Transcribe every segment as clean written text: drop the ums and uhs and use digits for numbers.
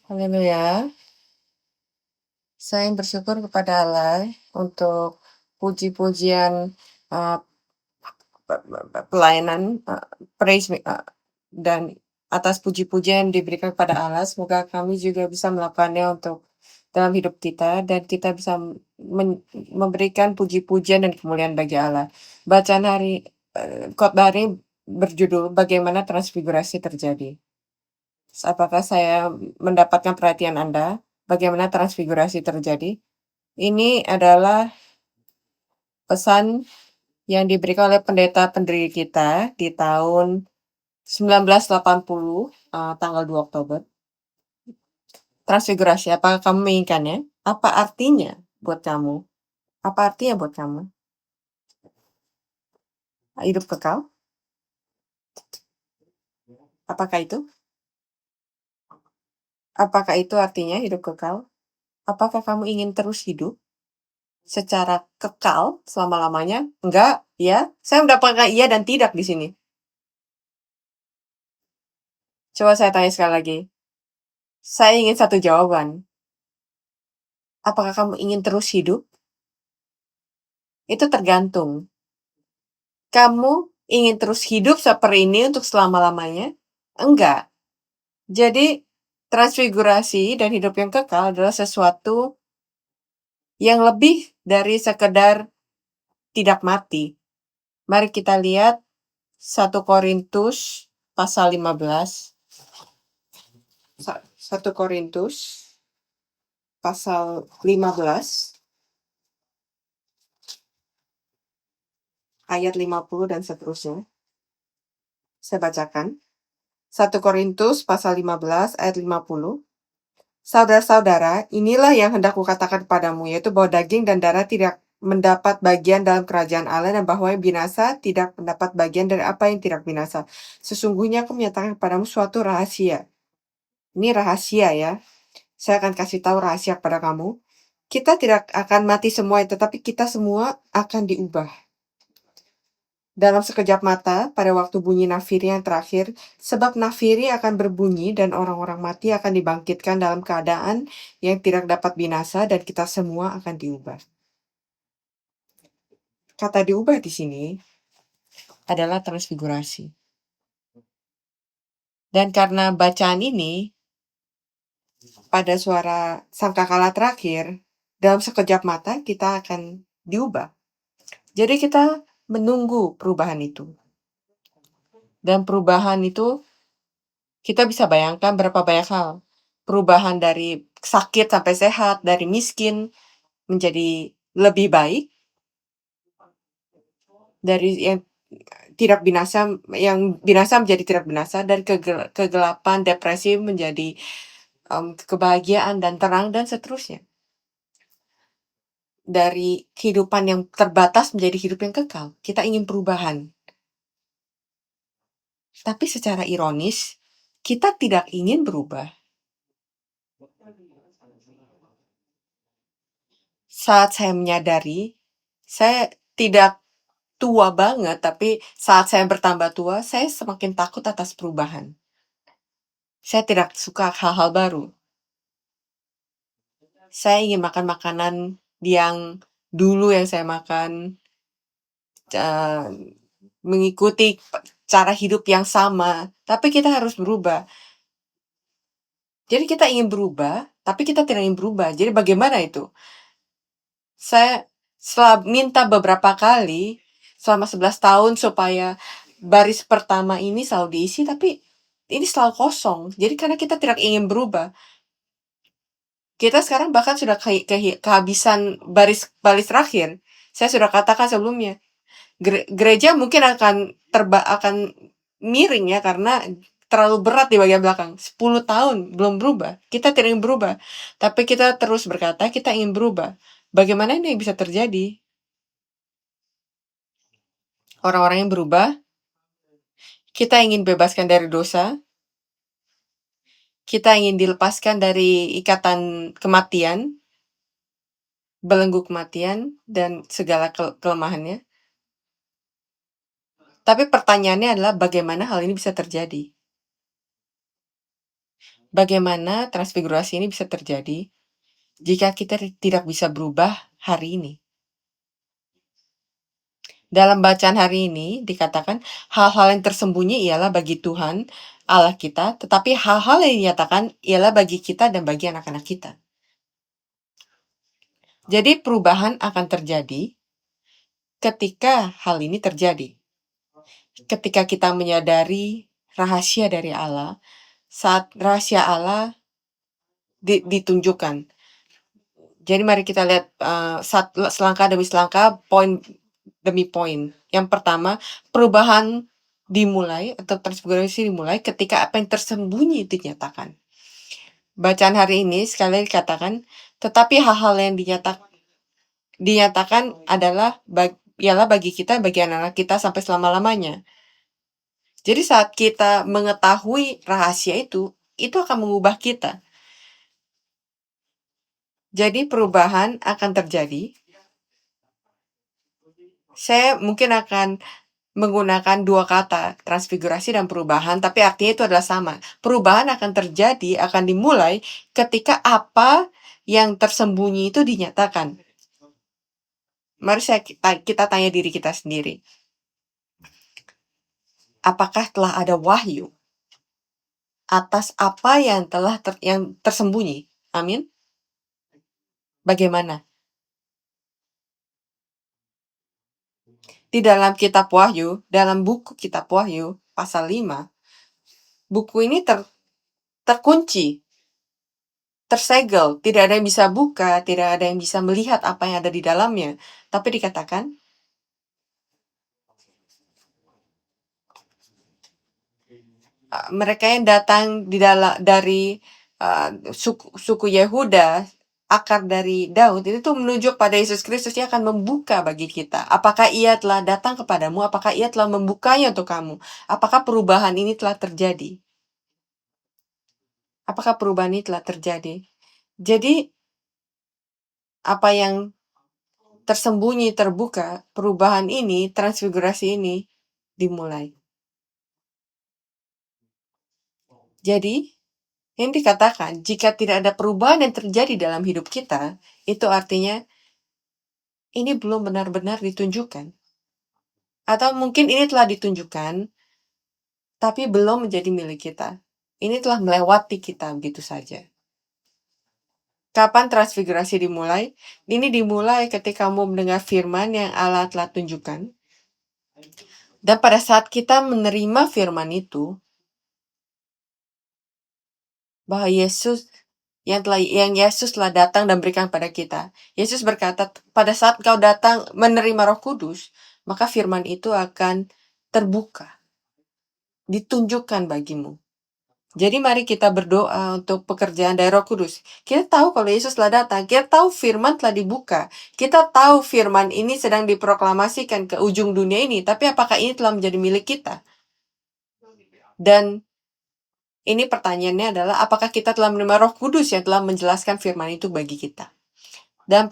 Haleluya. Saya bersyukur kepada Allah untuk puji-pujian, eee, pelayanan, praise dan atas puji-pujian yang diberikan kepada Allah, semoga kami juga bisa melakukannya untuk dalam hidup kita dan kita bisa memberikan puji-pujian dan kemuliaan bagi Allah. Bacaan khotbah hari berjudul, "Bagaimana Transfigurasi Terjadi?" Apakah saya mendapatkan perhatian Anda? Bagaimana transfigurasi terjadi? Ini adalah pesan yang diberikan oleh pendeta pendiri kita di tahun 1980, tanggal 2 Oktober. Transfigurasi, apakah kamu menginginkannya? Apa artinya buat kamu? Apa artinya buat kamu? Hidup kekal? Apakah itu? Apakah itu artinya hidup kekal? Apakah kamu ingin terus hidup secara kekal selama-lamanya? Enggak, ya? Saya mendapatkan iya dan tidak di sini. Coba saya tanya sekali lagi. Saya ingin satu jawaban. Apakah kamu ingin terus hidup? Itu tergantung. Kamu ingin terus hidup seperti ini untuk selama-lamanya? Enggak. Jadi, transfigurasi dan hidup yang kekal adalah sesuatu yang lebih dari sekedar tidak mati. Mari kita lihat 1 Korintus pasal 15. 1 Korintus pasal 15 ayat 50 dan seterusnya. Saya bacakan. 1 Korintus pasal 15 ayat 50. Saudara-saudara, inilah yang hendak kukatakan kepadamu, yaitu bahwa daging dan darah tidak mendapat bagian dalam kerajaan Allah, dan bahwa yang binasa tidak mendapat bagian dari apa yang tidak binasa. Sesungguhnya aku menyatakan kepadamu suatu rahasia. Ini rahasia ya. Saya akan kasih tahu rahasia kepada kamu. Kita tidak akan mati semua, tetapi kita semua akan diubah. Dalam sekejap mata, pada waktu bunyi nafiri yang terakhir, sebab nafiri akan berbunyi dan orang-orang mati akan dibangkitkan dalam keadaan yang tidak dapat binasa dan kita semua akan diubah. Kata diubah di sini adalah transfigurasi. Dan karena bacaan ini pada suara sangkakala terakhir, dalam sekejap mata kita akan diubah. Jadi kita menunggu perubahan itu. Dan perubahan itu kita bisa bayangkan berapa banyak hal. Perubahan dari sakit sampai sehat, dari miskin menjadi lebih baik, dari yang tidak binasa, yang binasa menjadi tidak binasa, dari kegelapan, depresi menjadi kebahagiaan dan terang, dan seterusnya. Dari kehidupan yang terbatas menjadi hidup yang kekal. Kita ingin perubahan. Tapi secara ironis, kita tidak ingin berubah. Saat saya menyadari, saya tidak tua banget, tapi saat saya bertambah tua, saya semakin takut atas perubahan. Saya tidak suka hal-hal baru. Saya ingin makan makanan yang dulu yang saya makan, mengikuti cara hidup yang sama, tapi kita harus berubah. Jadi kita ingin berubah, tapi kita tidak ingin berubah. Jadi bagaimana itu? Saya setelah minta beberapa kali selama 11 tahun supaya baris pertama ini selalu diisi, tapi ini selalu kosong. Jadi karena kita tidak ingin berubah. Kita sekarang bahkan sudah kehabisan baris terakhir. Saya sudah katakan sebelumnya, gereja mungkin akan miring ya karena terlalu berat di bagian belakang. 10 tahun belum berubah. Kita tidak ingin berubah. Tapi kita terus berkata kita ingin berubah. Bagaimana ini bisa terjadi? Orang-orang yang berubah, kita ingin bebaskan dari dosa, kita ingin dilepaskan dari ikatan kematian, belenggu kematian, dan segala kelemahannya. Tapi pertanyaannya adalah bagaimana hal ini bisa terjadi? Bagaimana transfigurasi ini bisa terjadi jika kita tidak bisa berubah hari ini? Dalam bacaan hari ini dikatakan hal-hal yang tersembunyi ialah bagi Tuhan Allah kita, tetapi hal-hal yang dinyatakan ialah bagi kita dan bagi anak-anak kita. Jadi perubahan akan terjadi ketika hal ini terjadi. Ketika kita menyadari rahasia dari Allah, saat rahasia Allah ditunjukkan. Jadi mari kita lihat selangkah demi selangkah, poin demi poin. Yang pertama, perubahan dimulai atau transfigurasi dimulai ketika apa yang tersembunyi dinyatakan. Bacaan hari ini sekali lagi dikatakan, tetapi hal-hal yang dinyatakan adalah ialah bagi kita, bagi anak-anak kita sampai selama-lamanya. Jadi saat kita mengetahui rahasia itu akan mengubah kita. Jadi perubahan akan terjadi. Saya mungkin akan menggunakan dua kata, transfigurasi dan perubahan, tapi artinya itu adalah sama. Perubahan akan terjadi, akan dimulai ketika apa yang tersembunyi itu dinyatakan. Mari kita tanya diri kita sendiri. Apakah telah ada wahyu atas apa yang telah yang tersembunyi? Amin. Bagaimana? Di dalam kitab Wahyu, dalam buku kitab Wahyu, pasal 5, buku ini terkunci, tersegel, tidak ada yang bisa buka, tidak ada yang bisa melihat apa yang ada di dalamnya. Tapi dikatakan, mereka yang datang dari suku Yehuda, akar dari Daud, itu tuh menunjuk pada Yesus Kristus yang akan membuka bagi kita. Apakah ia telah datang kepadamu? Apakah ia telah membukanya untuk kamu? Apakah perubahan ini telah terjadi? Apakah perubahan ini telah terjadi? Jadi, apa yang tersembunyi terbuka, perubahan ini, transfigurasi ini dimulai. Jadi, yang dikatakan, jika tidak ada perubahan yang terjadi dalam hidup kita, itu artinya ini belum benar-benar ditunjukkan. Atau mungkin ini telah ditunjukkan, tapi belum menjadi milik kita. Ini telah melewati kita begitu saja. Kapan transfigurasi dimulai? Ini dimulai ketika kamu mendengar firman yang Allah telah tunjukkan. Dan pada saat kita menerima firman itu, bahwa Yesus yang Yesus telah datang dan berikan pada kita. Yesus berkata, pada saat kau datang menerima Roh Kudus, maka firman itu akan terbuka, ditunjukkan bagimu. Jadi mari kita berdoa untuk pekerjaan dari Roh Kudus. Kita tahu kalau Yesus telah datang, kita tahu firman telah dibuka. Kita tahu firman ini sedang diproklamasikan ke ujung dunia ini, tapi apakah ini telah menjadi milik kita? Dan ini pertanyaannya adalah, apakah kita telah menerima Roh Kudus yang telah menjelaskan firman itu bagi kita? Dan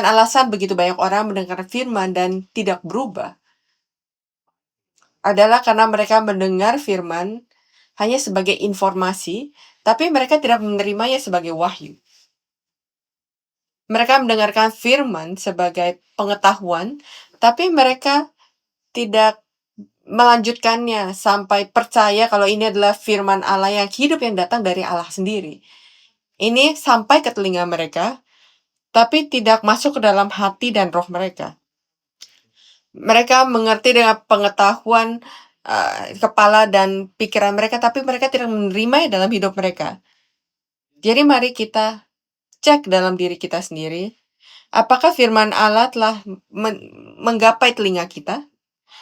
alasan begitu banyak orang mendengar firman dan tidak berubah adalah karena mereka mendengar firman hanya sebagai informasi, tapi mereka tidak menerimanya sebagai wahyu. Mereka mendengarkan firman sebagai pengetahuan, tapi mereka tidak melanjutkannya sampai percaya kalau ini adalah firman Allah yang hidup yang datang dari Allah sendiri. Ini sampai ke telinga mereka, tapi tidak masuk ke dalam hati dan roh mereka. Mereka mengerti dengan pengetahuan kepala dan pikiran mereka, tapi mereka tidak menerimanya dalam hidup mereka. Jadi mari kita cek dalam diri kita sendiri, apakah firman Allah telah menggapai telinga kita?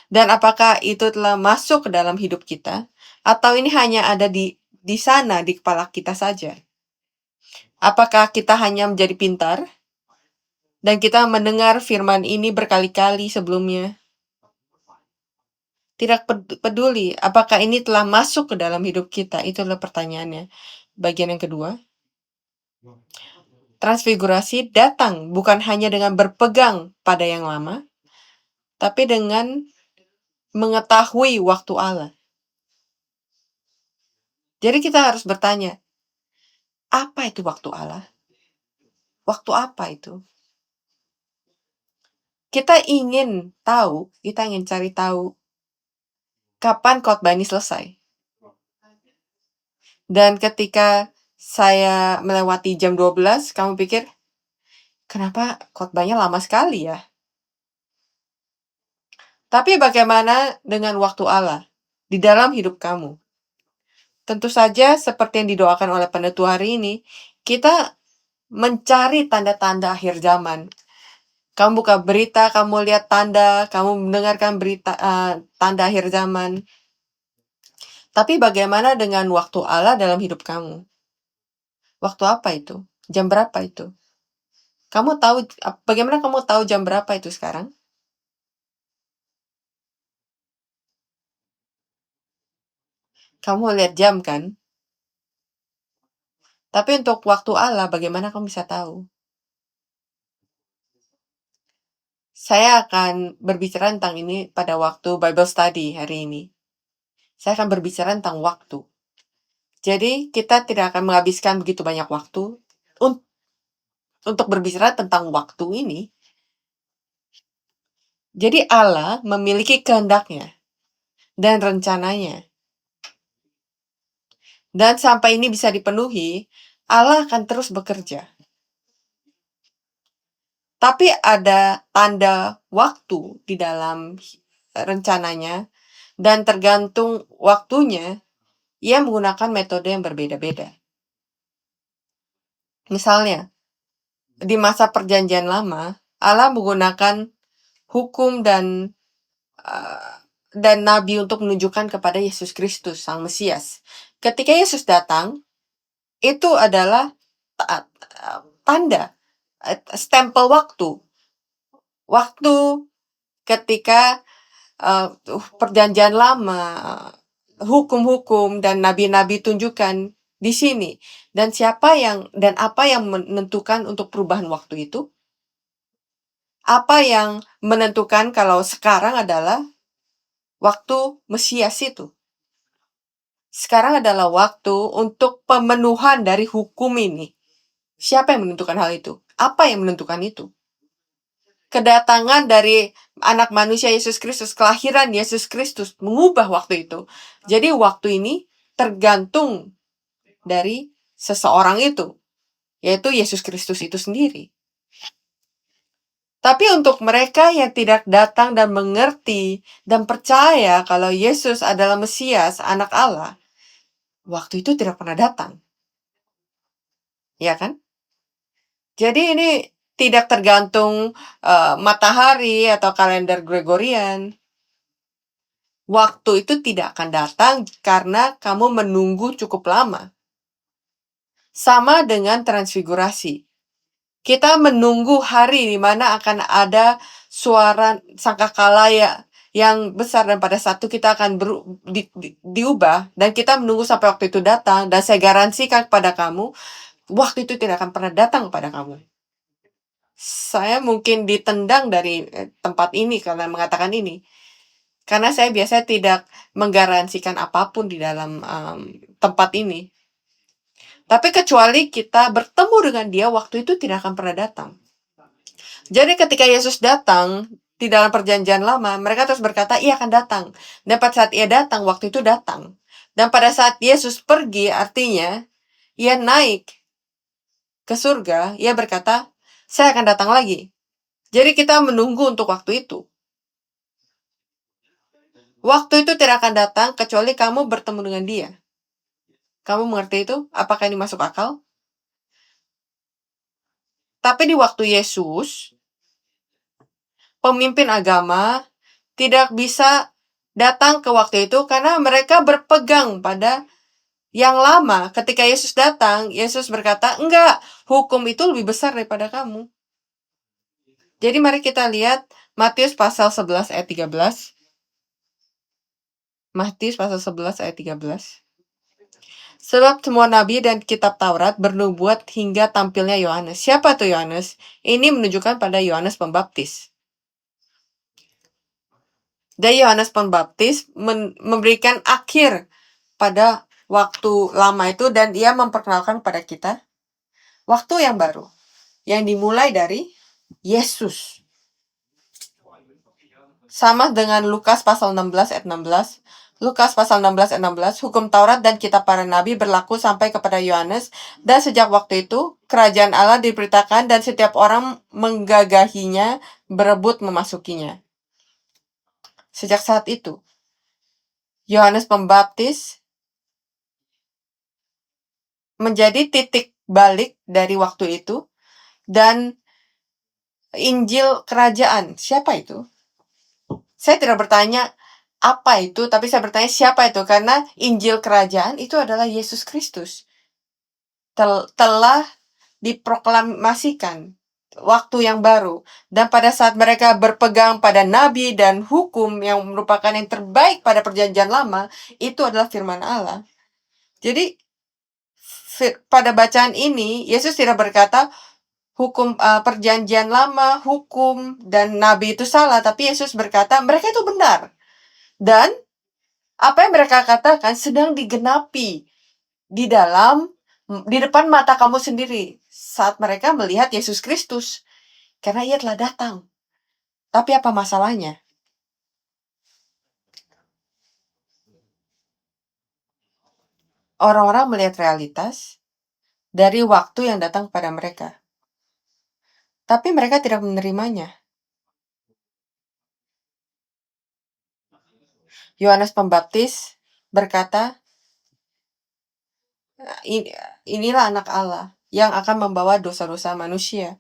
Dan apakah itu telah masuk ke dalam hidup kita? Atau ini hanya ada di sana, di kepala kita saja? Apakah kita hanya menjadi pintar? Dan kita mendengar firman ini berkali-kali sebelumnya. Tidak peduli apakah ini telah masuk ke dalam hidup kita. Itu adalah pertanyaannya. Bagian yang kedua. Transfigurasi datang bukan hanya dengan berpegang pada yang lama, tapi dengan mengetahui waktu Allah. Jadi kita harus bertanya, Apa itu waktu Allah? Waktu apa itu? Kita ingin tahu, kita ingin cari tahu kapan khotbah ini selesai. Dan ketika saya melewati jam 12, kamu pikir, kenapa khotbahnya lama sekali ya? Tapi bagaimana dengan waktu Allah di dalam hidup kamu? Tentu saja seperti yang didoakan oleh penetua hari ini, kita mencari tanda-tanda akhir zaman. Kamu buka berita, kamu lihat tanda, kamu mendengarkan berita tanda akhir zaman. Tapi bagaimana dengan waktu Allah dalam hidup kamu? Waktu apa itu? Jam berapa itu? Kamu tahu bagaimana kamu tahu jam berapa itu sekarang? Kamu lihat jam kan? Tapi untuk waktu Allah bagaimana kamu bisa tahu? Saya akan berbicara tentang ini pada waktu Bible study hari ini. Saya akan berbicara tentang waktu. Jadi kita tidak akan menghabiskan begitu banyak waktu untuk berbicara tentang waktu ini. Jadi Allah memiliki kehendaknya dan rencananya. Dan sampai ini bisa dipenuhi, Allah akan terus bekerja. Tapi ada tanda waktu di dalam rencananya, dan tergantung waktunya, ia menggunakan metode yang berbeda-beda. Misalnya, di masa perjanjian lama, Allah menggunakan hukum dan nabi untuk menunjukkan kepada Yesus Kristus, Sang Mesias. Ketika Yesus datang, itu adalah tanda, stempel waktu. Waktu ketika perjanjian lama, hukum-hukum dan nabi-nabi tunjukkan di sini. Dan apa yang menentukan untuk perubahan waktu itu? Apa yang menentukan kalau sekarang adalah waktu Mesias itu? Sekarang adalah waktu untuk pemenuhan dari hukum ini. Siapa yang menentukan hal itu? Apa yang menentukan itu? Kedatangan dari anak manusia Yesus Kristus, kelahiran Yesus Kristus mengubah waktu itu. Jadi waktu ini tergantung dari seseorang itu, yaitu Yesus Kristus itu sendiri. Tapi untuk mereka yang tidak datang dan mengerti dan percaya kalau Yesus adalah Mesias, anak Allah, waktu itu tidak pernah datang. Ya kan? Jadi ini tidak tergantung matahari atau kalender Gregorian. Waktu itu tidak akan datang karena kamu menunggu cukup lama. Sama dengan transfigurasi. Kita menunggu hari di mana akan ada suara sangkakala yang besar, dan pada satu kita akan diubah, dan kita menunggu sampai waktu itu datang, dan saya garansikan kepada kamu, waktu itu tidak akan pernah datang kepada kamu. Saya mungkin ditendang dari tempat ini karena mengatakan ini. Karena saya biasanya tidak menggaransikan apapun di dalam tempat ini. Tapi kecuali kita bertemu dengan dia, waktu itu tidak akan pernah datang. Jadi ketika Yesus datang di dalam perjanjian lama, mereka terus berkata, ia akan datang. Dan pada saat ia datang, waktu itu datang. Dan pada saat Yesus pergi, artinya ia naik ke surga, ia berkata, saya akan datang lagi. Jadi kita menunggu untuk waktu itu. Waktu itu tidak akan datang kecuali kamu bertemu dengan dia. Kamu mengerti itu? Apakah ini masuk akal? Tapi di waktu Yesus, pemimpin agama tidak bisa datang ke waktu itu karena mereka berpegang pada yang lama. Ketika Yesus datang, Yesus berkata, enggak, hukum itu lebih besar daripada kamu. Jadi mari kita lihat Matius pasal 11 ayat 13. Matius pasal 11 ayat 13. Sebab semua nabi dan kitab Taurat bernubuat hingga tampilnya Yohanes. Siapa tuh Yohanes? Ini menunjukkan pada Yohanes Pembaptis. Dan Yohanes Pembaptis memberikan akhir pada waktu lama itu dan ia memperkenalkan pada kita waktu yang baru yang dimulai dari Yesus. Sama dengan Lukas pasal 16 ayat 16. Lukas pasal 16 ayat 16, hukum Taurat dan kitab para nabi berlaku sampai kepada Yohanes, dan sejak waktu itu kerajaan Allah diberitakan dan setiap orang menggagahinya, berebut memasukinya. Sejak saat itu, Yohanes Pembaptis menjadi titik balik dari waktu itu, dan Injil kerajaan, siapa itu? Saya tidak bertanya apa itu, tapi saya bertanya siapa itu, karena Injil kerajaan itu adalah Yesus Kristus. Telah diproklamasikan waktu yang baru. Dan pada saat mereka berpegang pada nabi dan hukum yang merupakan yang terbaik pada perjanjian lama, itu adalah firman Allah. Jadi pada bacaan ini, Yesus tidak berkata hukum perjanjian lama, hukum dan nabi itu salah, tapi Yesus berkata mereka itu benar. Dan apa yang mereka katakan sedang digenapi di depan mata kamu sendiri saat mereka melihat Yesus Kristus, karena ia telah datang. Tapi apa masalahnya? Orang-orang melihat realitas dari waktu yang datang pada mereka, tapi mereka tidak menerimanya. Yohanes Pembaptis berkata, inilah anak Allah yang akan membawa dosa-dosa manusia.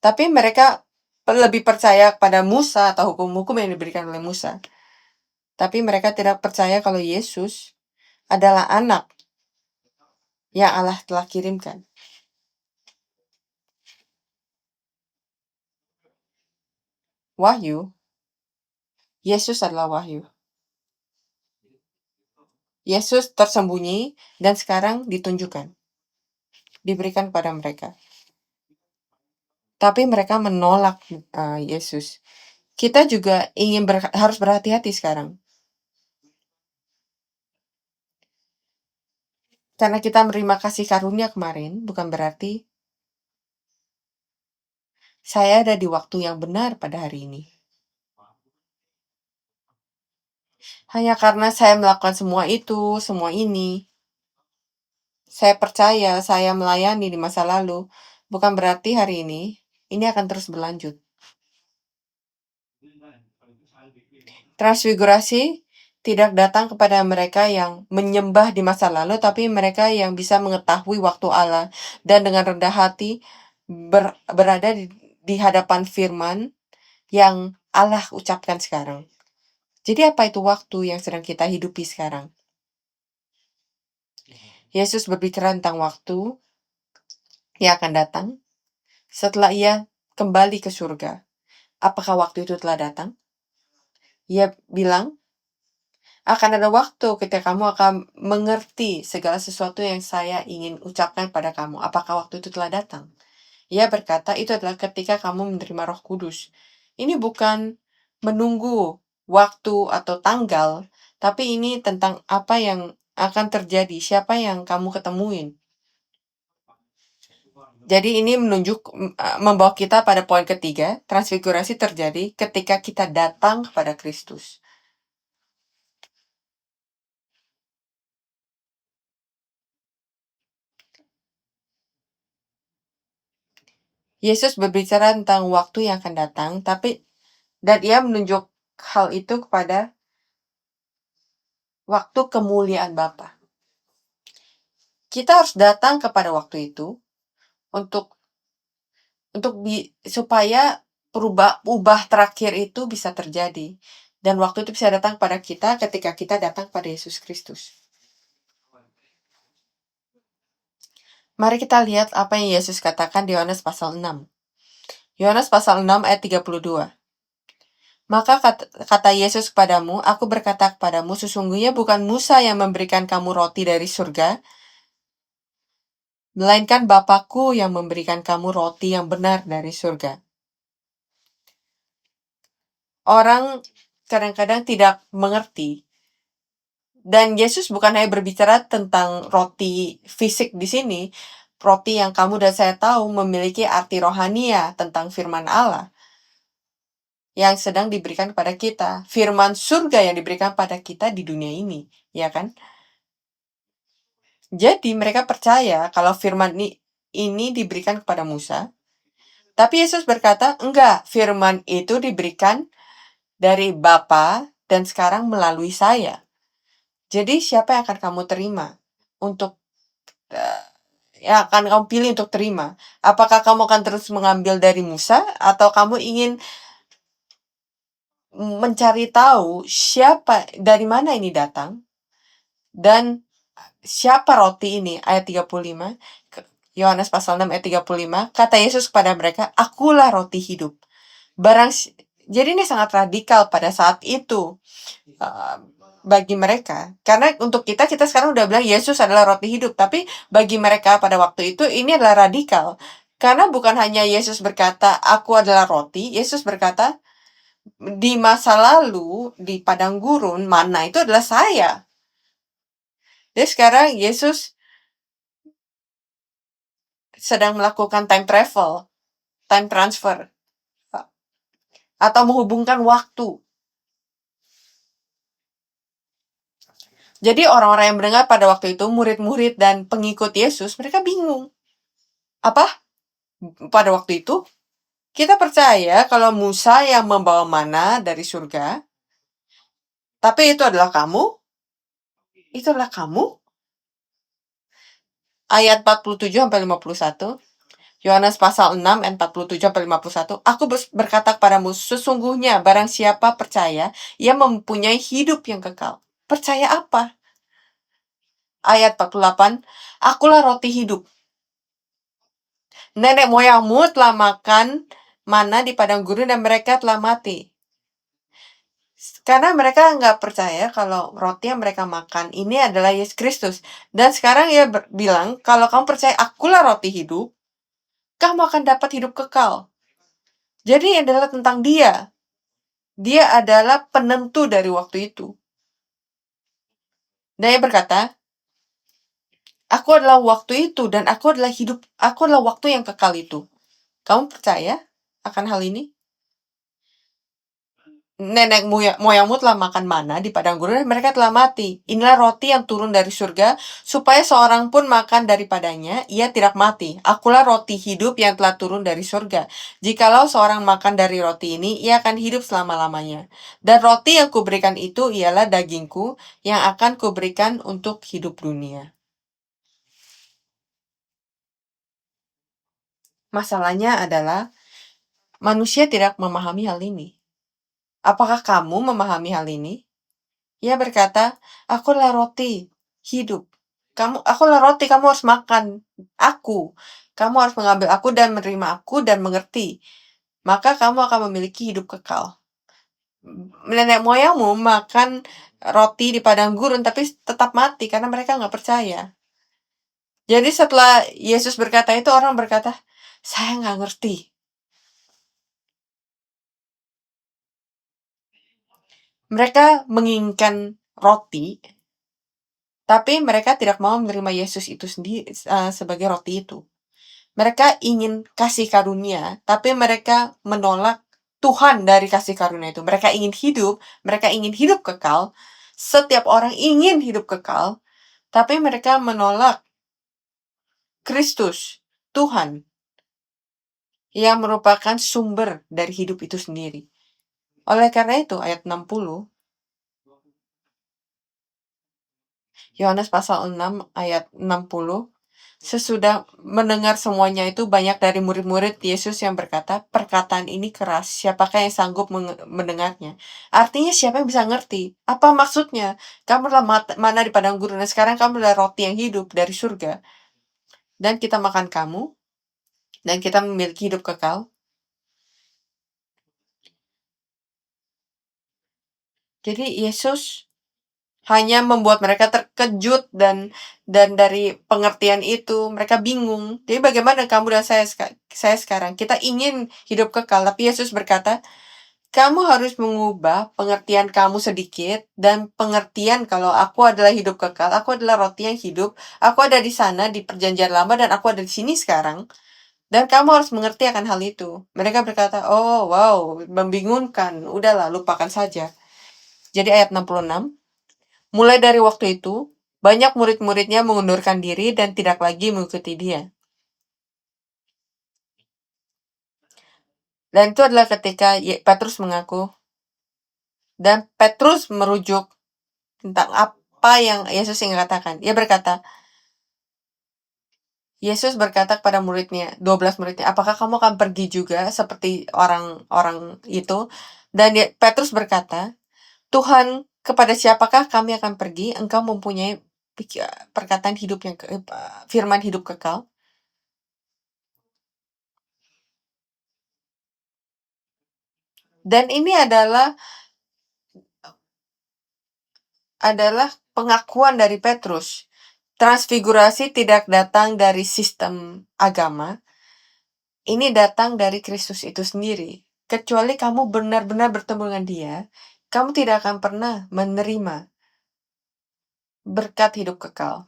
Tapi mereka lebih percaya pada Musa atau hukum-hukum yang diberikan oleh Musa. Tapi mereka tidak percaya kalau Yesus adalah anak yang Allah telah kirimkan. Wahyu, Yesus adalah wahyu. Yesus tersembunyi dan sekarang ditunjukkan, diberikan kepada mereka. Tapi mereka menolak Yesus. Kita juga harus berhati-hati sekarang. Karena kita menerima kasih karunia kemarin, bukan berarti saya ada di waktu yang benar pada hari ini. Hanya karena saya melakukan semua itu, semua ini, saya percaya saya melayani di masa lalu, bukan berarti hari ini akan terus berlanjut. Transfigurasi tidak datang kepada mereka yang menyembah di masa lalu, tapi mereka yang bisa mengetahui waktu Allah dan dengan rendah hati berada di hadapan firman yang Allah ucapkan sekarang. Jadi apa itu waktu yang sedang kita hidupi sekarang? Yesus berbicara tentang waktu yang akan datang setelah ia kembali ke surga. Apakah waktu itu telah datang? Ia bilang, akan ada waktu ketika kamu akan mengerti segala sesuatu yang saya ingin ucapkan pada kamu. Apakah waktu itu telah datang? Ia berkata, itu adalah ketika kamu menerima Roh Kudus. Ini bukan menunggu waktu atau tanggal, tapi ini tentang apa yang akan terjadi, siapa yang kamu ketemuin. Jadi ini membawa kita pada poin ketiga, transfigurasi terjadi ketika kita datang kepada Kristus. Yesus berbicara tentang waktu yang akan datang, dan ia menunjuk hal itu kepada waktu kemuliaan Bapa. Kita harus datang kepada waktu itu supaya ubah terakhir itu bisa terjadi, dan waktu itu bisa datang pada kita ketika kita datang pada Yesus Kristus. Mari kita lihat apa yang Yesus katakan di Yohanes pasal 6. Yohanes pasal 6 ayat 32. Maka kata Yesus kepadamu, aku berkata kepadamu, sesungguhnya bukan Musa yang memberikan kamu roti dari surga, melainkan Bapa-Ku yang memberikan kamu roti yang benar dari surga. Orang kadang-kadang tidak mengerti Dan Yesus bukan hanya berbicara tentang roti fisik di sini, roti yang kamu dan saya tahu memiliki arti rohania tentang firman Allah yang sedang diberikan kepada kita, firman surga yang diberikan pada kita di dunia ini, ya kan? Jadi mereka percaya kalau firman ini diberikan kepada Musa, tapi Yesus berkata, enggak, firman itu diberikan dari Bapa dan sekarang melalui saya. Jadi siapa yang akan kamu terima untuk yang akan kamu pilih untuk terima? Apakah kamu akan terus mengambil dari Musa atau kamu ingin mencari tahu siapa, dari mana ini datang, dan siapa roti ini? Ayat 35, Yohanes pasal 6 ayat 35, kata Yesus kepada mereka, akulah roti hidup. Jadi ini sangat radikal pada saat itu bagi mereka. Karena untuk kita sekarang udah bilang Yesus adalah roti hidup, tapi bagi mereka pada waktu itu ini adalah radikal. Karena bukan hanya Yesus berkata, aku adalah roti, Yesus berkata, di masa lalu, di padang gurun, mana itu adalah saya. Jadi sekarang Yesus sedang melakukan time travel, time transfer, atau menghubungkan waktu. Jadi orang-orang yang mendengar pada waktu itu, murid-murid dan pengikut Yesus, mereka bingung. Apa? Pada waktu itu, kita percaya kalau Musa yang membawa mana dari surga, tapi itu adalah kamu? Itu adalah kamu? Ayat 47-51, Yohanes pasal 6 ayat 47-51, aku berkata kepadamu, sesungguhnya barang siapa percaya, ia mempunyai hidup yang kekal. Percaya apa? Ayat 48, akulah roti hidup. Nenek moyangmu telah makan mana di padang gurun dan mereka telah mati. Karena mereka nggak percaya kalau roti yang mereka makan ini adalah Yesus Kristus. Dan sekarang ia bilang, kalau kamu percaya akulah roti hidup, kamu akan dapat hidup kekal. Jadi adalah tentang dia. Dia adalah penentu dari waktu itu. Dan ia berkata, aku adalah waktu itu dan aku adalah hidup, aku adalah waktu yang kekal itu. Kamu percaya akan hal ini? Nenek moyangmu telah makan mana di padang gurun dan mereka telah mati. Inilah roti yang turun dari surga, supaya seorang pun makan daripadanya, ia tidak mati. Akulah roti hidup yang telah turun dari surga. Jikalau seorang makan dari roti ini, ia akan hidup selama-lamanya. Dan roti yang kuberikan itu ialah dagingku yang akan kuberikan untuk hidup dunia. Masalahnya adalah manusia tidak memahami hal ini. Apakah kamu memahami hal ini? Ia berkata, aku adalah roti hidup. Aku adalah roti, kamu harus makan aku. Kamu harus mengambil aku dan menerima aku dan mengerti. Maka kamu akan memiliki hidup kekal. Nenek moyangmu makan roti di padang gurun tapi tetap mati karena mereka nggak percaya. Jadi setelah Yesus berkata itu, orang berkata, saya nggak ngerti. Mereka menginginkan roti, tapi mereka tidak mau menerima Yesus itu sendiri sebagai roti itu. Mereka ingin kasih karunia, tapi mereka menolak Tuhan dari kasih karunia itu. Mereka ingin hidup kekal. Setiap orang ingin hidup kekal, tapi mereka menolak Kristus, Tuhan, yang merupakan sumber dari hidup itu sendiri. Oleh karena itu, ayat 60, Yohanes pasal 6 ayat 60, sesudah mendengar semuanya itu, banyak dari murid-murid Yesus yang berkata, perkataan ini keras, siapakah yang sanggup mendengarnya? Artinya siapa yang bisa ngerti? Apa maksudnya? Kamu adalah mana di padang gurun, dan sekarang kamu adalah roti yang hidup dari surga. Dan kita makan kamu, dan kita memiliki hidup kekal. Jadi Yesus hanya membuat mereka terkejut dan dari pengertian itu mereka bingung. Jadi bagaimana kamu dan saya sekarang? Kita ingin hidup kekal, tapi Yesus berkata, Kamu harus mengubah pengertian kamu sedikit dan pengertian kalau aku adalah hidup kekal, aku adalah roti yang hidup, aku ada di sana di perjanjian lama dan aku ada di sini sekarang. Dan kamu harus mengerti akan hal itu. Mereka berkata, oh wow, membingungkan, udahlah lupakan saja. Jadi ayat 66, mulai dari waktu itu, banyak murid-muridnya mengundurkan diri dan tidak lagi mengikuti dia. Dan itu adalah ketika Petrus mengaku, dan Petrus merujuk tentang apa yang Yesus ingin katakan. Ia berkata, Yesus berkata kepada muridnya, 12 muridnya, apakah kamu akan pergi juga seperti orang-orang itu? Dan Petrus berkata, Tuhan, kepada siapakah kami akan pergi? Engkau mempunyai perkataan hidup yang firman hidup kekal. Dan ini adalah pengakuan dari Petrus. Transfigurasi tidak datang dari sistem agama. Ini datang dari Kristus itu sendiri. Kecuali kamu benar-benar bertemu dengan dia, kamu tidak akan pernah menerima berkat hidup kekal.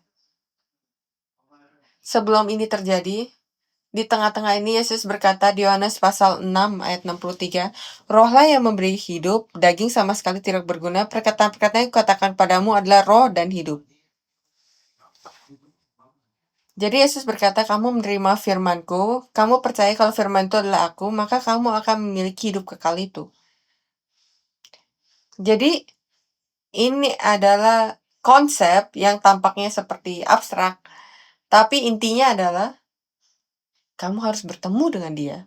Sebelum ini terjadi, di tengah-tengah ini Yesus berkata di Yohanes pasal 6 ayat 63, rohlah yang memberi hidup, daging sama sekali tidak berguna, perkataan-perkataan yang kukatakan padamu adalah roh dan hidup. Jadi Yesus berkata, kamu menerima firmanku, kamu percaya kalau firman itu adalah aku, maka kamu akan memiliki hidup kekal itu. Jadi ini adalah konsep yang tampaknya seperti abstrak, tapi intinya adalah kamu harus bertemu dengan dia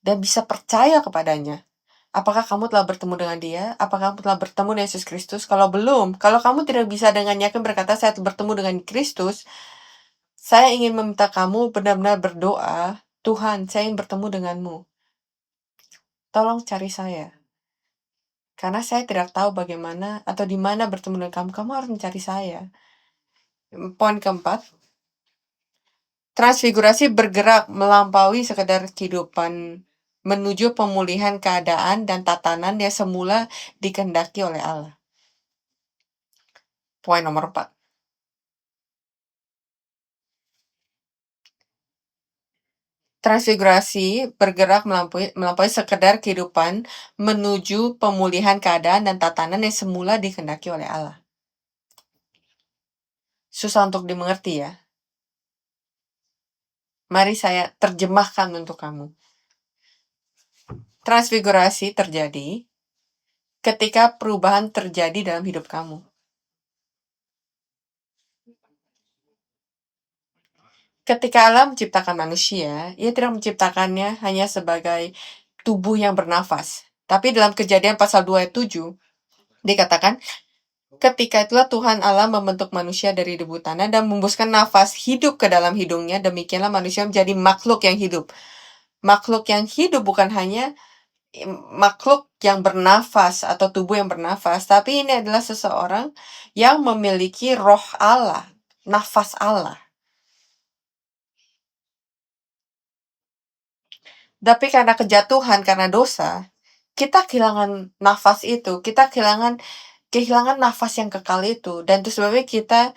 dan bisa percaya kepadanya. Apakah kamu telah bertemu dengan dia? Apakah kamu telah bertemu dengan Yesus Kristus? Kalau belum, kalau kamu tidak bisa dengan yakin berkata, saya telah bertemu dengan Kristus, saya ingin meminta kamu benar-benar berdoa, Tuhan, saya ingin bertemu denganmu. Tolong cari saya. Karena saya tidak tahu bagaimana atau di mana bertemu dengan kamu. Kamu harus mencari saya. Poin keempat, transfigurasi bergerak melampaui sekedar kehidupan menuju pemulihan keadaan dan tatanan yang semula dikehendaki oleh Allah. Poin nomor 4. Transfigurasi bergerak melampaui sekedar kehidupan menuju pemulihan keadaan dan tatanan yang semula dikehendaki oleh Allah. Susah untuk dimengerti ya. Mari saya terjemahkan untuk kamu. Transfigurasi terjadi ketika perubahan terjadi dalam hidup kamu. Ketika Allah menciptakan manusia, ia tidak menciptakannya hanya sebagai tubuh yang bernafas. Tapi dalam Kejadian pasal 2 ayat 7, dikatakan, ketika itulah Tuhan Allah membentuk manusia dari debu tanah dan membuskan nafas hidup ke dalam hidungnya, demikianlah manusia menjadi makhluk yang hidup. Makhluk yang hidup bukan hanya makhluk yang bernafas atau tubuh yang bernafas, tapi ini adalah seseorang yang memiliki roh Allah, nafas Allah. Tapi karena kejatuhan, karena dosa, kita kehilangan nafas itu, kita kehilangan nafas yang kekal itu, dan itu sebabnya kita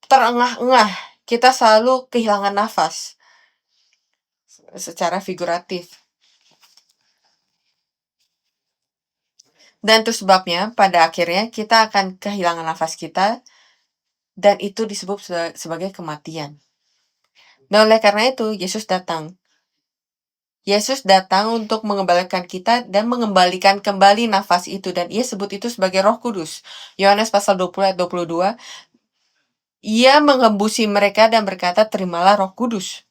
terengah-engah, kita selalu kehilangan nafas secara figuratif. Dan itu sebabnya pada akhirnya kita akan kehilangan nafas kita, dan itu disebut sebagai kematian. Dan oleh karena itu Yesus datang. Yesus datang untuk mengembalikan kita dan mengembalikan kembali nafas itu, dan ia sebut itu sebagai Roh Kudus. Yohanes pasal 20 ayat 22, ia mengembusi mereka dan berkata, terimalah Roh Kudus.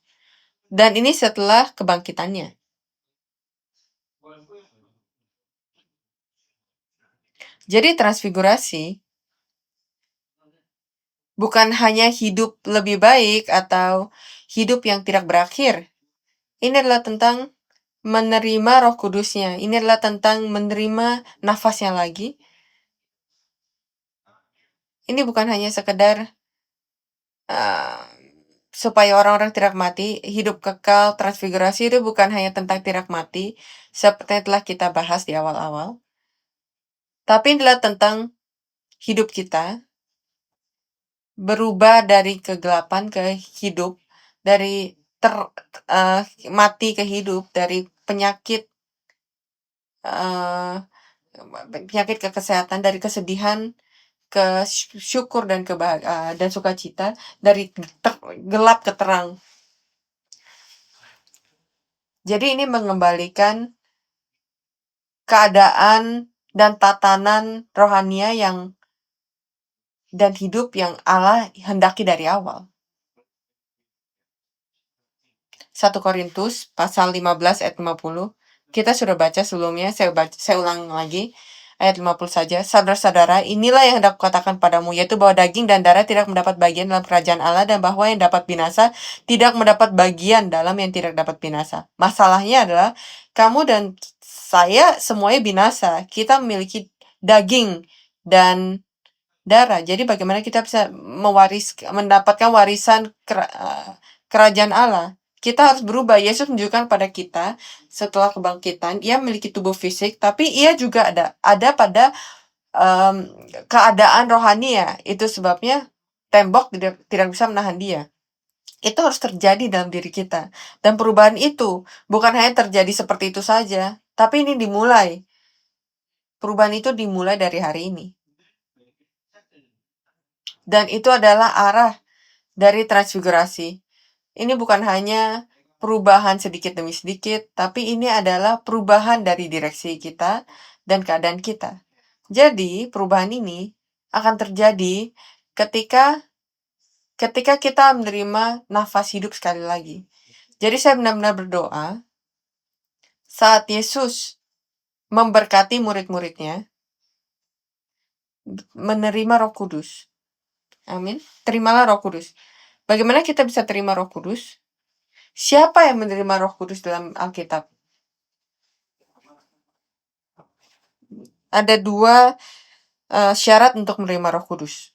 Dan ini setelah kebangkitannya. Jadi transfigurasi bukan hanya hidup lebih baik atau hidup yang tidak berakhir. Ini adalah tentang menerima Roh Kudusnya. Ini adalah tentang menerima nafasnya lagi. Ini bukan hanya sekedar supaya orang-orang tidak mati. Hidup kekal, transfigurasi itu bukan hanya tentang tidak mati, seperti yang telah kita bahas di awal-awal. Tapi inilah tentang hidup kita, berubah dari kegelapan ke hidup, dari mati ke hidup, dari penyakit uh, penyakit ke kesehatan, dari kesedihan ke syukur dan dan sukacita, dari gelap ke terang. Jadi ini mengembalikan keadaan dan tatanan rohania dan hidup yang Allah hendaki dari awal. 1 Korintus pasal 15 ayat 50. Kita sudah baca sebelumnya, saya ulang lagi. Ayat 50 saja. Saudara-saudara, inilah yang hendak kukatakan padamu, yaitu bahwa daging dan darah tidak mendapat bagian dalam kerajaan Allah, dan bahwa yang dapat binasa tidak mendapat bagian dalam yang tidak dapat binasa. Masalahnya adalah, kamu dan saya semuanya binasa. Kita memiliki daging dan darah. Jadi bagaimana kita bisa mendapatkan warisan kerajaan Allah? Kita harus berubah. Yesus menunjukkan pada kita setelah kebangkitan, ia memiliki tubuh fisik, tapi ia juga ada pada keadaan rohani ya. Itu sebabnya tembok tidak bisa menahan dia. Itu harus terjadi dalam diri kita. Dan perubahan itu bukan hanya terjadi seperti itu saja, tapi ini dimulai. Perubahan itu dimulai dari hari ini. Dan itu adalah arah dari transfigurasi. Ini bukan hanya perubahan sedikit demi sedikit, tapi ini adalah perubahan dari direksi kita dan keadaan kita. Jadi, perubahan ini akan terjadi ketika kita menerima nafas hidup sekali lagi. Jadi saya benar-benar berdoa saat Yesus memberkati murid-muridnya menerima Roh Kudus. Amin. Terimalah Roh Kudus. Bagaimana kita bisa terima Roh Kudus? Siapa yang menerima Roh Kudus dalam Alkitab? Ada dua syarat untuk menerima Roh Kudus.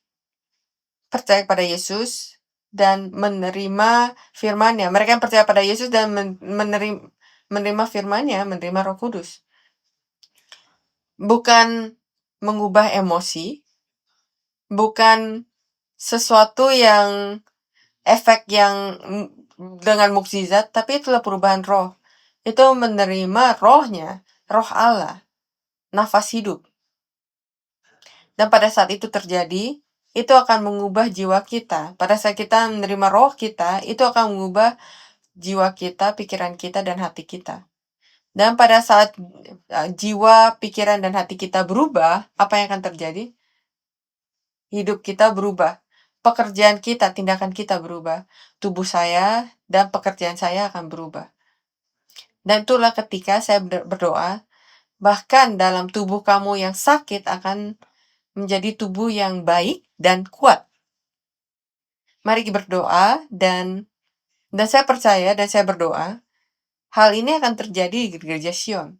Percaya pada Yesus dan menerima firman-Nya. Mereka yang percaya pada Yesus dan menerima firman-Nya, menerima Roh Kudus. Bukan mengubah emosi, bukan sesuatu yang efek yang dengan mukjizat, tapi itulah perubahan roh. Itu menerima rohnya, roh Allah, nafas hidup. Dan pada saat itu terjadi, itu akan mengubah jiwa kita. Pada saat kita menerima roh kita, itu akan mengubah jiwa kita, pikiran kita, dan hati kita. Dan pada saat jiwa, pikiran, dan hati kita berubah, apa yang akan terjadi? Hidup kita berubah. Pekerjaan kita, tindakan kita berubah. Tubuh saya dan pekerjaan saya akan berubah. Dan itulah ketika saya berdoa, bahkan dalam tubuh kamu yang sakit akan menjadi tubuh yang baik dan kuat. Mari kita berdoa dan saya percaya dan saya berdoa, hal ini akan terjadi di Gereja Sion.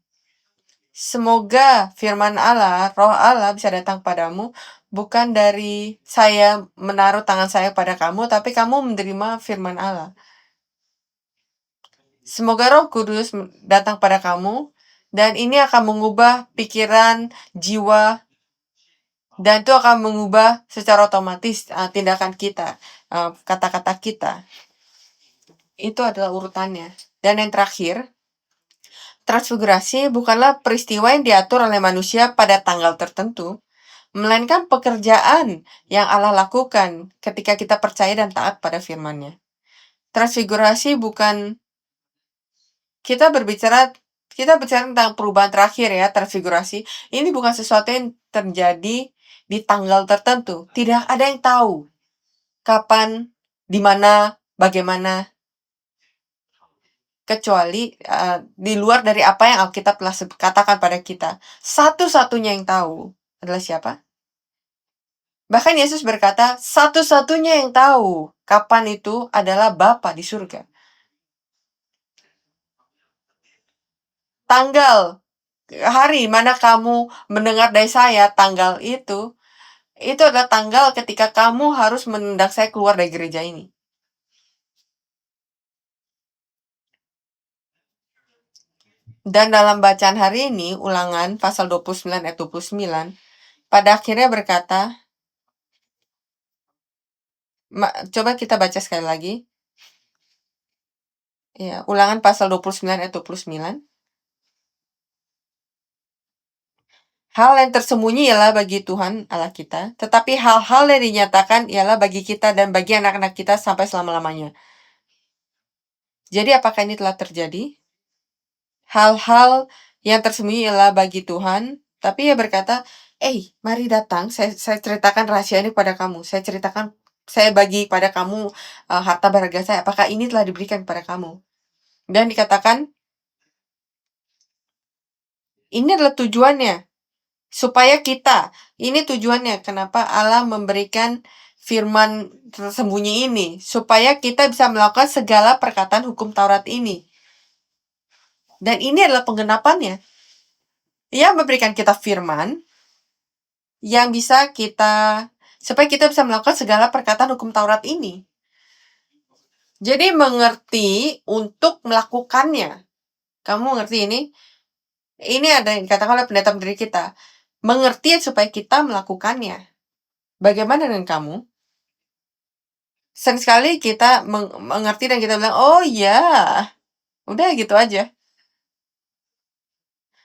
Semoga firman Allah, roh Allah bisa datang padamu, bukan dari saya menaruh tangan saya pada kamu, tapi kamu menerima firman Allah. Semoga Roh Kudus datang pada kamu, dan ini akan mengubah pikiran, jiwa, dan itu akan mengubah secara otomatis tindakan kita, kata-kata kita. Itu adalah urutannya. Dan yang terakhir, transfigurasi bukanlah peristiwa yang diatur oleh manusia pada tanggal tertentu, melainkan pekerjaan yang Allah lakukan ketika kita percaya dan taat pada firman-Nya. Transfigurasi bukan kita berbicara tentang perubahan terakhir ya, transfigurasi. Ini bukan sesuatu yang terjadi di tanggal tertentu. Tidak ada yang tahu kapan, di mana, bagaimana, kecuali di luar dari apa yang Alkitab telah katakan pada kita. Satu-satunya yang tahu adalah siapa? Bahkan Yesus berkata, satu-satunya yang tahu kapan itu adalah Bapa di surga. Tanggal, hari mana kamu mendengar dari saya, tanggal itu adalah tanggal ketika kamu harus menendang saya keluar dari gereja ini. Dan dalam bacaan hari ini, Ulangan pasal 29 ayat 29, pada akhirnya berkata, coba kita baca sekali lagi. Ya, Ulangan pasal 29 ayat 29. Hal yang tersembunyi ialah bagi Tuhan Allah kita, tetapi hal-hal yang dinyatakan ialah bagi kita dan bagi anak-anak kita sampai selama-lamanya. Jadi apakah ini telah terjadi? Hal-hal yang tersembunyi ialah bagi Tuhan, tapi ia berkata, mari datang, saya ceritakan rahasia ini pada kamu. Saya bagi pada kamu harta berharga saya. Apakah ini telah diberikan kepada kamu? Dan dikatakan, ini adalah tujuannya. Supaya kita, ini tujuannya kenapa Allah memberikan firman tersembunyi ini. Supaya kita bisa melakukan segala perkataan hukum Taurat ini. Dan ini adalah penggenapannya. Ia memberikan kita firman yang bisa supaya kita bisa melakukan segala perkataan hukum Taurat ini. Jadi mengerti untuk melakukannya. Kamu mengerti ini? Ini ada yang dikatakan oleh pendeta diri kita. Mengerti supaya kita melakukannya. Bagaimana dengan kamu? Sering sekali kita mengerti dan kita bilang, oh ya, udah gitu aja.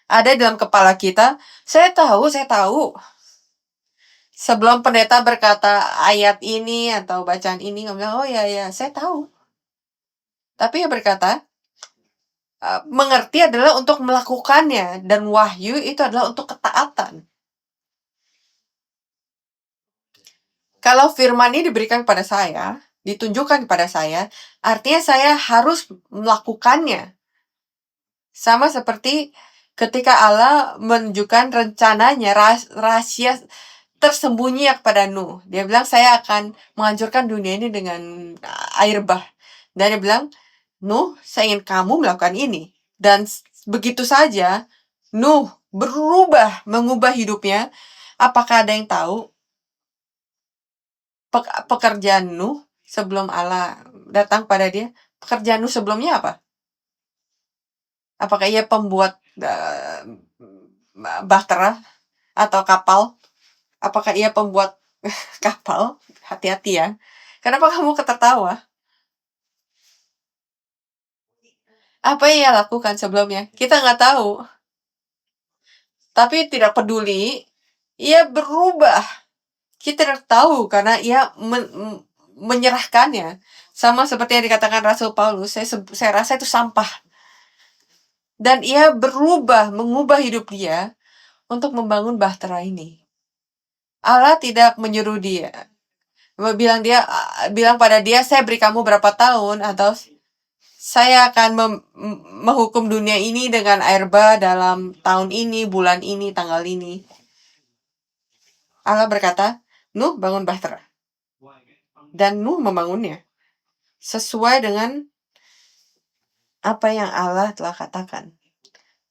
Ada dalam kepala kita, saya tahu. Sebelum pendeta berkata ayat ini atau bacaan ini, kamu bilang, oh ya, saya tahu. Tapi ia berkata, mengerti adalah untuk melakukannya, dan wahyu itu adalah untuk ketaatan. Kalau firman ini diberikan kepada saya, ditunjukkan kepada saya, artinya saya harus melakukannya. Sama seperti ketika Allah menunjukkan rencananya, rahasia tersembunyi kepada Nuh. Dia bilang, saya akan menghancurkan dunia ini dengan air bah. Dan dia bilang, Nuh, saya ingin kamu melakukan ini. Dan begitu saja, Nuh mengubah hidupnya. Apakah ada yang tahu pekerjaan Nuh sebelum Allah datang pada dia? Pekerjaan Nuh sebelumnya apa? Apakah ia pembuat bahtera atau kapal? Apakah ia pembuat kapal? Hati-hati ya. Kenapa kamu tertawa? Apa yang ia lakukan sebelumnya? Kita nggak tahu. Tapi tidak peduli, ia berubah. Kita tidak tahu karena ia menyerahkannya. Sama seperti yang dikatakan Rasul Paulus, saya rasa itu sampah. Dan ia mengubah hidup dia untuk membangun bahtera ini. Allah tidak menyuruh dia, bilang pada dia, saya beri kamu berapa tahun, atau saya akan menghukum dunia ini dengan air bah dalam tahun ini, bulan ini, tanggal ini. Allah berkata, Nuh bangun bahtera. Dan Nuh membangunnya sesuai dengan apa yang Allah telah katakan.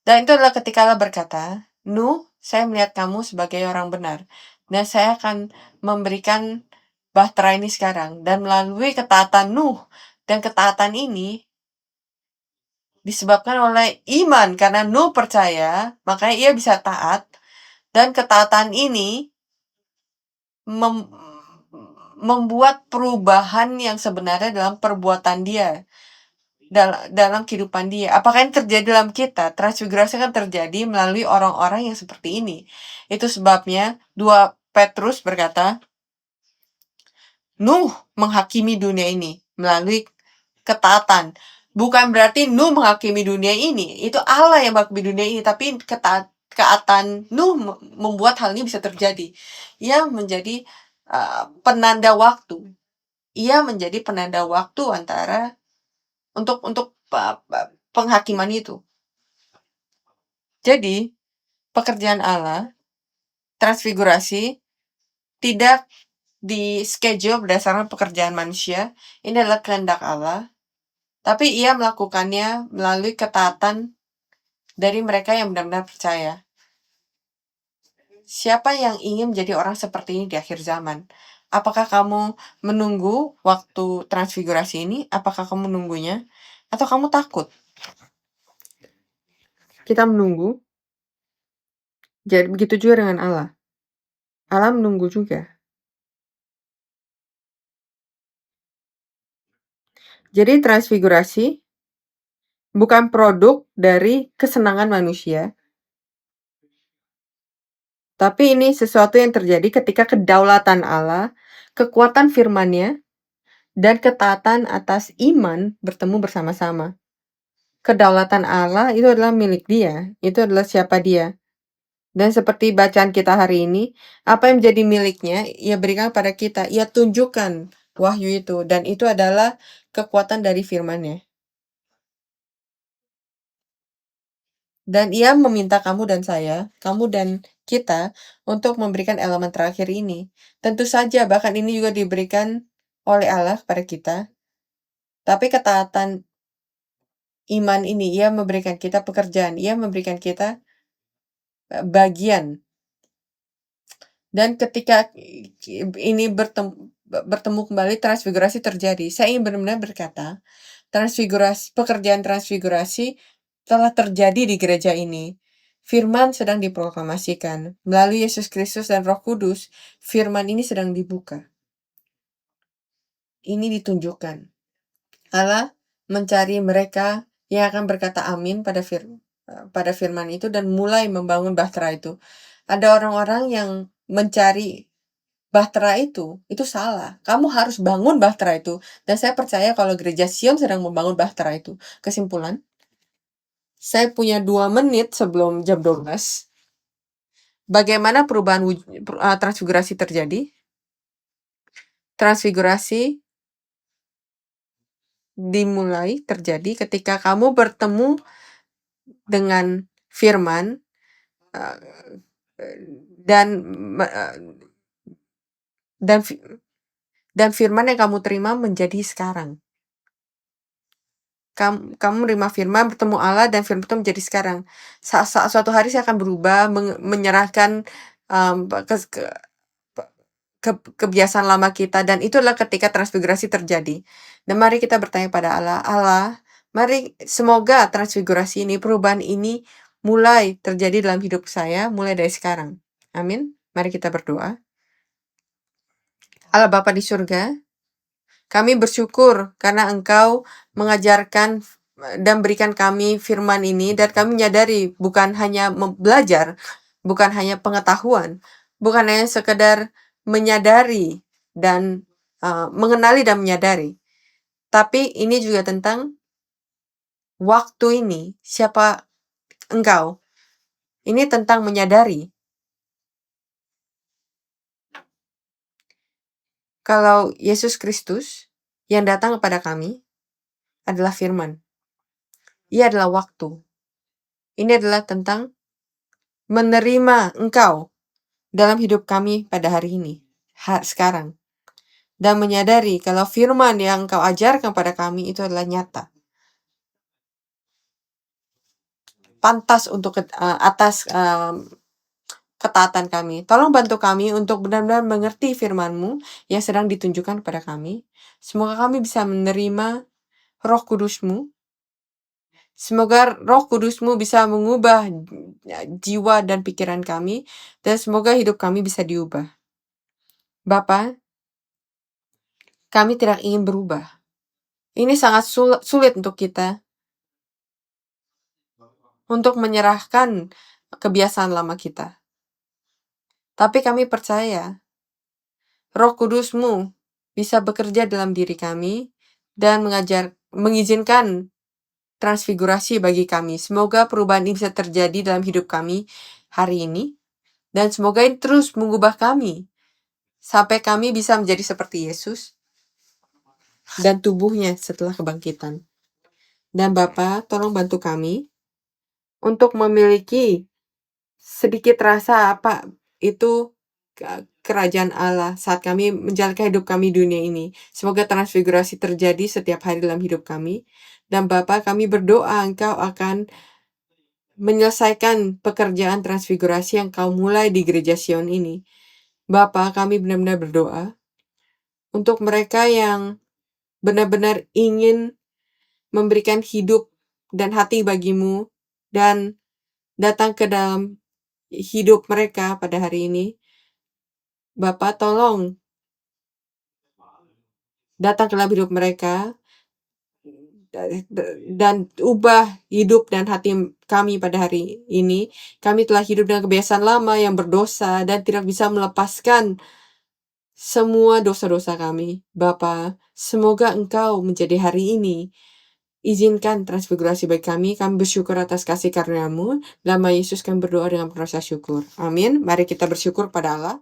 Dan itu adalah ketika Allah berkata, Nuh, saya melihat kamu sebagai orang benar. Dan saya akan memberikan bahtera ini sekarang. Dan melalui ketaatan Nuh, dan ketaatan ini disebabkan oleh iman. Karena Nuh percaya, makanya ia bisa taat. Dan ketaatan ini membuat perubahan yang sebenarnya dalam perbuatan dia. Dalam kehidupan dia. Apakah ini terjadi dalam kita? Transfigurasi kan terjadi melalui orang-orang yang seperti ini. Itu sebabnya 2 Petrus berkata, Nuh menghakimi dunia ini melalui ketaatan. Bukan berarti Nuh menghakimi dunia ini. Itu Allah yang menghakimi dunia ini. Tapi ketaatan Nuh membuat hal ini bisa terjadi. Ia menjadi penanda waktu. Ia menjadi penanda waktu antara untuk penghakiman itu. Jadi, pekerjaan Allah, transfigurasi, tidak di schedule berdasarkan pekerjaan manusia. Ini adalah kehendak Allah. Tapi ia melakukannya melalui ketaatan dari mereka yang benar-benar percaya. Siapa yang ingin menjadi orang seperti ini di akhir zaman? Apakah kamu menunggu waktu transfigurasi ini? Apakah kamu menunggunya? Atau kamu takut? kita menunggu. Jadi begitu juga dengan Allah. Allah menunggu juga. Jadi transfigurasi bukan produk dari kesenangan manusia, tapi ini sesuatu yang terjadi ketika kedaulatan Allah, kekuatan firman-Nya, dan ketaatan atas iman bertemu bersama-sama. Kedaulatan Allah itu adalah milik Dia, itu adalah siapa Dia. Dan seperti bacaan kita hari ini, apa yang menjadi miliknya, Ia berikan pada kita, Ia tunjukkan wahyu itu, dan itu adalah kekuatan dari firman-Nya. Dan Ia meminta kamu dan saya, kamu dan kita, untuk memberikan elemen terakhir ini. Tentu saja, bahkan ini juga diberikan oleh Allah kepada kita. Tapi ketaatan iman ini, Ia memberikan kita pekerjaan, Ia memberikan kita bagian. Dan ketika ini bertemu kembali, transfigurasi terjadi. Saya ingin benar-benar berkata, pekerjaan transfigurasi telah terjadi di gereja ini. Firman sedang diproklamasikan. Melalui Yesus Kristus dan Roh Kudus, firman ini sedang dibuka. Ini ditunjukkan. Allah mencari mereka yang akan berkata amin pada firman itu dan mulai membangun bahtera itu. Ada orang-orang yang mencari bahtera itu salah. Kamu harus bangun bahtera itu. Dan saya percaya kalau gereja Sion sedang membangun bahtera itu. Kesimpulan, saya punya 2 menit sebelum jam 12. Bagaimana perubahan transfigurasi terjadi? Transfigurasi dimulai terjadi ketika kamu bertemu dengan firman dan firman yang kamu terima menjadi sekarang. Kamu menerima firman, bertemu Allah, dan firman itu menjadi sekarang. Suatu hari saya akan berubah, menyerahkan kebiasaan lama kita, dan itu adalah ketika transfigurasi terjadi. Dan mari kita bertanya pada Allah, mari semoga transfigurasi ini, perubahan ini mulai terjadi dalam hidup saya, mulai dari sekarang. Amin. Mari kita berdoa. Allah Bapa di surga, kami bersyukur karena Engkau mengajarkan dan berikan kami firman ini, dan kami menyadari bukan hanya belajar, bukan hanya pengetahuan, bukan hanya sekedar menyadari dan mengenali dan menyadari, tapi ini juga tentang waktu ini, siapa Engkau. Ini tentang menyadari kalau Yesus Kristus yang datang kepada kami adalah firman. Ia adalah waktu. Ini adalah tentang menerima Engkau dalam hidup kami pada hari ini, sekarang. Dan menyadari kalau firman yang Engkau ajarkan pada kami itu adalah nyata. Pantas untuk atas ketaatan kami. Tolong bantu kami untuk benar-benar mengerti firman-Mu yang sedang ditunjukkan kepada kami. Semoga kami bisa menerima Roh Kudus-Mu. Semoga Roh Kudus-Mu bisa mengubah jiwa dan pikiran kami, dan semoga hidup kami bisa diubah. Bapa, kami tidak ingin berubah. Ini sangat sulit untuk kita untuk menyerahkan kebiasaan lama kita. Tapi kami percaya Roh Kudus-Mu bisa bekerja dalam diri kami dan mengizinkan transfigurasi bagi kami. Semoga perubahan ini bisa terjadi dalam hidup kami hari ini, dan semoga ini terus mengubah kami sampai kami bisa menjadi seperti Yesus dan tubuhnya setelah kebangkitan. Dan Bapa, tolong bantu kami untuk memiliki sedikit rasa apa itu kerajaan Allah saat kami menjalankan hidup kami di dunia ini. Semoga transfigurasi terjadi setiap hari dalam hidup kami. Dan Bapa, kami berdoa Engkau akan menyelesaikan pekerjaan transfigurasi yang Kau mulai di gereja Sion ini. Bapa, kami benar-benar berdoa untuk mereka yang benar-benar ingin memberikan hidup dan hati bagi-Mu, dan datang ke dalam hidup mereka pada hari ini. Bapa, tolong datang ke dalam hidup mereka dan ubah hidup dan hati kami pada hari ini. Kami telah hidup dengan kebiasaan lama yang berdosa dan tidak bisa melepaskan semua dosa-dosa kami. Bapa, semoga Engkau menjadi hari ini. Izinkan transfigurasi bagi kami. Kami bersyukur atas kasih karunia-Mu. Dalam nama Yesus kami berdoa dengan penuh rasa syukur. Amin. Mari kita bersyukur pada Allah.